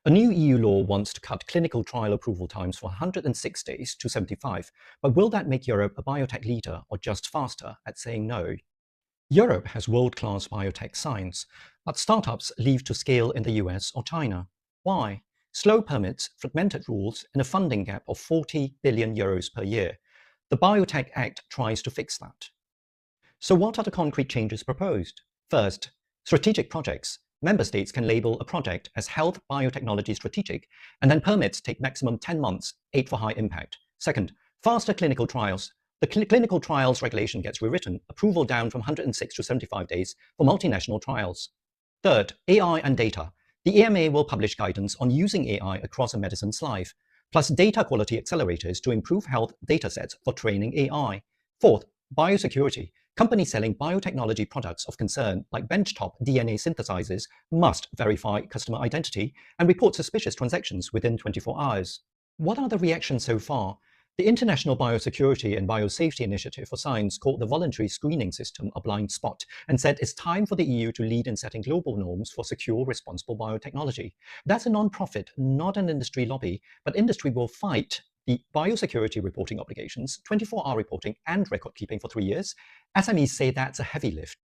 A new EU law wants to cut clinical trial approval times from 106 days to 75, but will that make Europe a biotech leader or just faster at saying no? Europe has world-class biotech science, but startups leave to scale in the US or China. Why? Slow permits, fragmented rules, and a funding gap of 40 billion euros per year. The Biotech Act tries to fix that. So what are the concrete changes proposed? First, strategic projects. Member states can label a project as health biotechnology strategic, and then permits take maximum 10 months, 8 for high impact. Second, faster clinical trials. The clinical trials regulation gets rewritten, approval down from 106 to 75 days for multinational trials. Third, AI and data. The EMA will publish guidance on using AI across a medicine's life, plus data quality accelerators to improve health datasets for training AI. Fourth, biosecurity. Companies selling biotechnology products of concern, like benchtop DNA synthesizers, must verify customer identity and report suspicious transactions within 24 hours. What are the reactions so far? The International Biosecurity and Biosafety Initiative for Science called the voluntary screening system a blind spot and said it's time for the EU to lead in setting global norms for secure, responsible biotechnology. That's a non-profit, not an industry lobby, but industry will fight the biosecurity reporting obligations, 24-hour reporting, and record keeping for 3 years. SMEs say that's a heavy lift.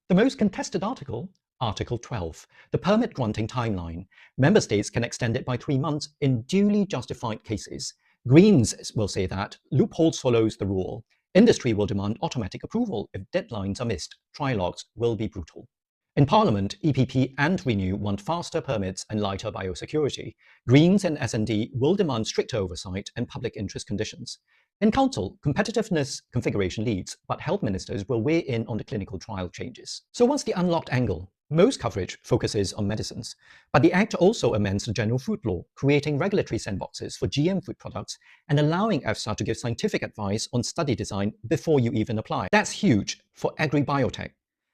The most contested article, Article 12, the permit granting timeline. Member states can extend it by 3 months in duly justified cases. Greens will say that loopholes follows the rule. Industry will demand automatic approval if deadlines are missed. Trilogues will be brutal. In Parliament, EPP and Renew want faster permits and lighter biosecurity. Greens and S&D will demand stricter oversight and public interest conditions. In Council, competitiveness configuration leads, but health ministers will weigh in on the clinical trial changes. So what's the unlocked angle? Most coverage focuses on medicines, but the Act also amends the General Food Law, creating regulatory sandboxes for GM food products and allowing EFSA to give scientific advice on study design before you even apply. That's huge for agri-biotech.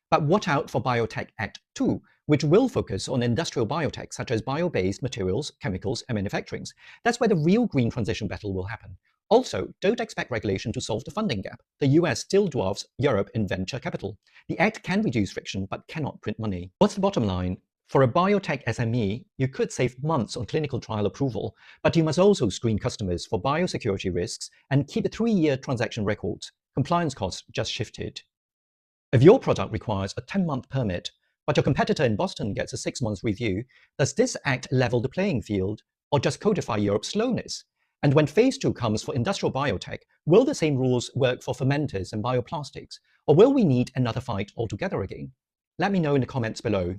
But watch out for Biotech Act 2, which will focus on industrial biotech such as bio-based materials, chemicals, and manufacturing. That's where the real green transition battle will happen. Also, don't expect regulation to solve the funding gap. The US still dwarfs Europe in venture capital. The Act can reduce friction but cannot print money. What's the bottom line? For a biotech SME, you could save months on clinical trial approval, but you must also screen customers for biosecurity risks and keep a 3-year transaction record. Compliance costs just shifted. If your product requires a 10-month permit, but your competitor in Boston gets a 6-month review, does this Act level the playing field or just codify Europe's slowness? And when phase 2 comes for industrial biotech, will the same rules work for fermenters and bioplastics? Or will we need another fight altogether again? Let me know in the comments below.